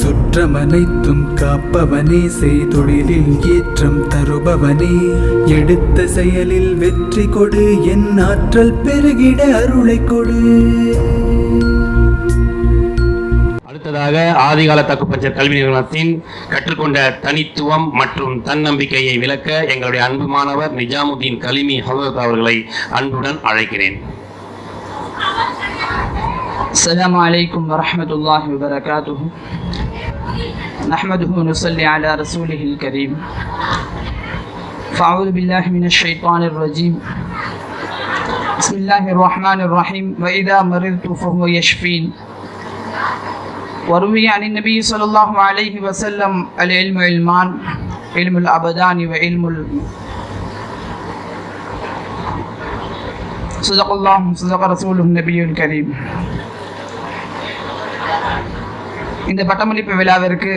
சுற்றமனைத்தும் காப்பவனே, செய்தொழிலில் ஏற்றம் தருபவனே, எடுத்த செயலில் வெற்றி கொடு, என் ஆற்றல் பெருகிட அருளை கொடு. அடுத்ததாக ஆதிகால தக்குப்பஞ்சர் கல்வி நிறுவனத்தின் கற்றுக்கொண்ட தனித்துவம் மற்றும் தன்னம்பிக்கையை விளக்க எங்களுடைய அன்பு மாணவர் நிஜாமுதீன் கலிமி ஹதரத் அவர்களை அன்புடன் அழைக்கிறேன். السلام عليكم ورحمة الله وبركاته. نحمده ونصلي على رسوله الكريم. فأعوذ بالله من الشيطان الرجيم. بسم الله الرحمن الرحيم. وإذا مرضت فهو يشفين. وروي عن النبي صلى الله عليه وسلم العلم علمان، علم الأبدان وعلم صدق الله صدق رسوله النبي الكريم. இந்த பட்டமளிப்பு விழாவிற்கு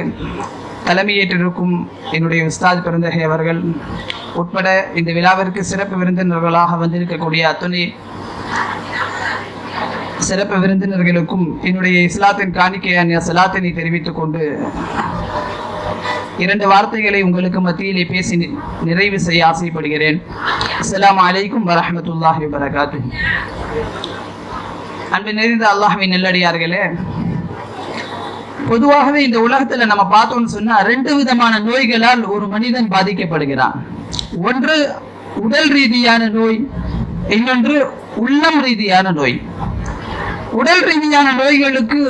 தலைமையேற்றிருக்கும் என்னுடைய உஸ்தாத் பெருந்தகை அவர்கள் உட்பட இந்த விழாவிற்கு சிறப்பு விருந்தினர்களாக வந்திருக்கக்கூடிய அத்துணை சிறப்பு விருந்தினர்களுக்கும் என்னுடைய இஸ்லாத்தின் காணிக்கையான சலாத்தினை தெரிவித்துக் கொண்டு 2 வார்த்தைகளை உங்களுக்கு மத்தியிலே பேசி நிறைவு செய்ய ஆசைப்படுகிறேன். அஸ்ஸலாமு அலைக்கும் வரஹ்மத்துல்லாஹி வபரகாத்துஹு. அன்பு நிறைந்த அல்லாஹ்வின் நல்லடியார்களே, பொதுவாகவே இந்த உலகத்துல நம்ம பார்த்தோம்னு சொன்னா 2 விதமான நோய்களால் ஒரு மனிதன் பாதிக்கப்படுகிறான். ஒன்று உடல் ரீதியான நோய், இன்னொன்று உள்ளம் ரீதியான நோய். உடல் ரீதியான நோய்களுக்கு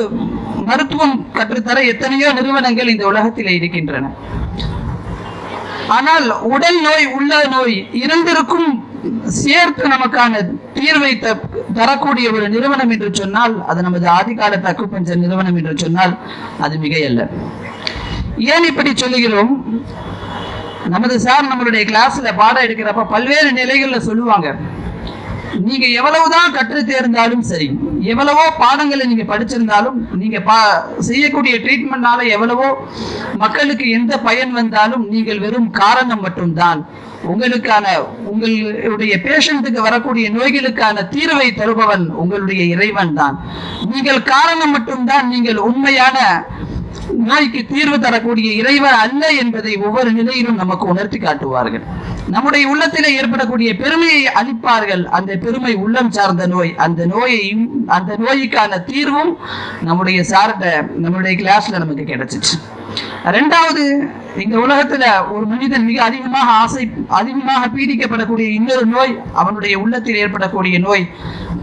மருத்துவம் கற்றுத்தர எத்தனையோ நிறுவனங்கள் இந்த உலகத்தில் இருக்கின்றன. ஆனால் உடல் நோய் உள்ள நோய் இரண்டிற்கும் சேர்த்து நமக்கான தீர்வை தரக்கூடிய ஒரு நிறுவனம் என்று சொன்னால் அது நமது ஆதிகால தக்குப்பஞ்சர் நிறுவனம் என்று சொன்னால் அது மிகையல்ல. ஏன் இப்படி சொல்லுகிறோம்? நமது சார் நம்மளுடைய கிளாஸ்ல பாடம் எடுக்கிறப்ப பல்வேறு நிலைகள்ல சொல்லுவாங்க, நீங்க எவ்வளவுதான் கற்று தேர்ந்தாலும் சரி, எவ்வளவோ பாடங்களை நீங்க படிச்சிருந்தாலும், நீங்க செய்யக்கூடிய ட்ரீட்மெண்ட்னால எவ்வளவோ மக்களுக்கு எந்த பயன் வந்தாலும் நீங்கள் வெறும் காரணம் மட்டும்தான். உங்களுடைய பேஷண்ட்டுக்கு வரக்கூடிய நோய்களுக்கான தீர்வை தருபவன் உங்களுடைய இறைவன் தான். நீங்கள் காரணம் மட்டும்தான், நீங்கள் உண்மையான நோய்க்கு தீர்வு தரக்கூடிய இறைவன் அல்ல என்பதை ஒவ்வொரு நிலையிலும் நமக்கு உணர்த்தி காட்டுவார்கள். நம்முடைய உள்ளத்திலே ஏற்படக்கூடிய பெருமையை அளிப்பார்கள். அந்த பெருமை உள்ளம் சார்ந்த நோய். அந்த நோய்க்கான தீர்வும் நம்முடைய கிளாஸ்ல நமக்கு கிடைச்சிச்சு. 2வது, இந்த உலகத்துல ஒரு மனிதன் மிக அதிகமாக பீடிக்கப்படக்கூடிய இன்னொரு நோய், அவனுடைய உள்ளத்தில் ஏற்படக்கூடிய நோய்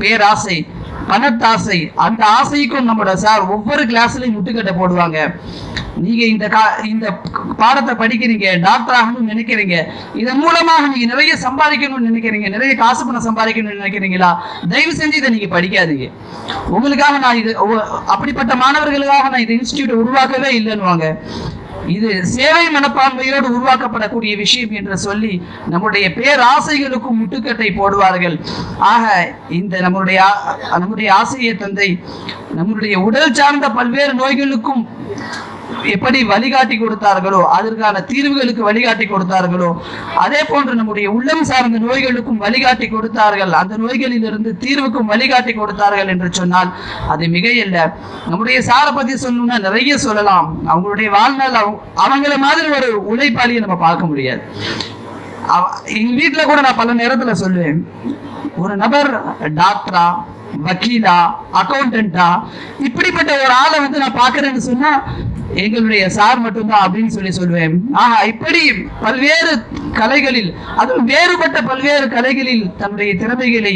பேராசை, பணத்தாசை. அந்த ஆசைக்கும் நம்மளோட சார் ஒவ்வொரு கிளாஸ்லயும் முட்டுக்கட்டை போடுவாங்க. நீங்க இந்த பாடத்தை படிக்கிறீங்க, டாக்டர் ஆகணும்னு நினைக்கிறீங்க, இதன் மூலமாக நீங்க நிறைய சம்பாதிக்கணும்னு நினைக்கிறீங்க, நிறைய காசு பணம் சம்பாதிக்கணும்னு நினைக்கிறீங்களா, தயவு செஞ்சு இதை நீங்க படிக்காதீங்க. உங்களுக்காக நான் அப்படிப்பட்ட மாணவர்களுக்காக நான் இந்த இன்ஸ்டிடியூட் உருவாக்கவே இல்லைன்னுவாங்க. இது சேவை மனப்பான்மையோடு உருவாக்கப்படக்கூடிய விஷயம் என்று சொல்லி நம்முடைய பேராசைகளுக்கும் முட்டுக்கட்டை போடுவார்கள். ஆக இந்த நம்முடைய ஆசிரியர் தந்தை நம்முடைய உடல் சார்ந்த பல்வேறு நோய்களுக்கும் எப்படி வழிகாட்டி கொடுத்தார்களோ, அதற்கான தீர்வுகளுக்கு வழிகாட்டி கொடுத்தார்களோ, அதே போன்று நம்முடைய உள்ளம் சார்ந்த நோய்களுக்கும் வழிகாட்டி கொடுத்தார்கள். அந்த நோய்களிலிருந்து தீர்வுக்கும் வழிகாட்டி கொடுத்தார்கள் என்று சொன்னால் அது மிகையல்ல. நம்முடைய சாரை பத்தி சொல்லணும்னா நிறைய சொல்லலாம். அவங்களுடைய வாழ்நாள் அவங்கள மாதிரி ஒரு உழைப்பாளியை நம்ம பார்க்க முடியாது. எங்க வீட்டுல கூட நான் பல நேரத்துல சொல்லுவேன், ஒரு நபர் டாக்டரா, வக்கீலா, அக்கௌண்டன்டா, இப்படிப்பட்ட ஒரு ஆளை நான் பாக்குறேன்னு சொன்னா எங்களுடைய சார் மட்டும்தான் அப்படின்னு சொல்லுவேன். இப்படி பல்வேறு கலைகளில், அதுவும் வேறுபட்ட பல்வேறு கலைகளில் தன்னுடைய திறமைகளை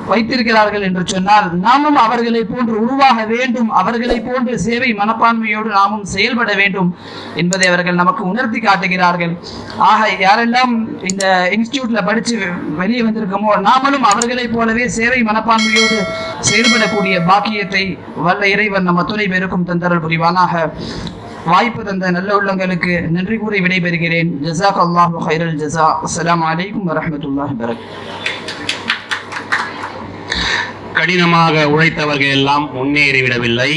வைத்திருக்கிறார்கள் என்று சொன்னால் நாமும் அவர்களை போன்று உருவாக வேண்டும், அவர்களை போன்று சேவை மனப்பான்மையோடு நாமும் செயல்பட வேண்டும் என்பதை அவர்கள் நமக்கு உணர்த்தி காட்டுகிறார்கள். யாரெல்லாம் இந்த இன்ஸ்டிடியூட்ல படிச்சு வெளியே வந்திருக்கோமோ நாமளும் அவர்களை போலவே சேவை மனப்பான்மையோடு செயல்படக்கூடிய பாக்கியத்தை வல்ல இறைவன் நம்ம துணை பேருக்கும் தந்தரல் புரிவானாக. வாய்ப்பு தந்த நல்ல உள்ளங்களுக்கு நன்றி கூறி விடைபெறுகிறேன். ஜஸாக் அல்லாஹு ஹைரல் ஜஸா. அஸ்ஸலாமு அலைக்கும் வரஹ்மத்துல்லாஹி வபரகாத்துஹு. கடினமாக உழைத்தவர்கள் எல்லாம் முன்னேறிவிடவில்லை,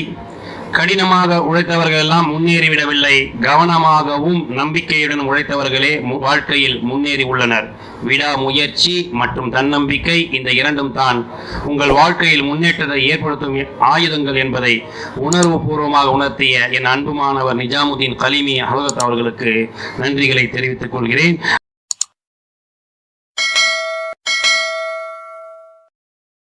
கடினமாக உழைத்தவர்கள் எல்லாம் முன்னேறிவிடவில்லை, கவனமாகவும் நம்பிக்கையுடன் உழைத்தவர்களே வாழ்க்கையில் முன்னேறி உள்ளனர். விடாமுயற்சி மற்றும் தன்னம்பிக்கை இந்த இரண்டும் தான் உங்கள் வாழ்க்கையில் முன்னேற்றத்தை ஏற்படுத்தும் ஆயுதங்கள் என்பதை உணர்வு பூர்வமாக உணர்த்திய என் அன்பு மாணவர் நிஜாமுதீன் கலிமி ஹலரத் அவர்களுக்கு நன்றிகளை தெரிவித்துக் கொள்கிறேன்.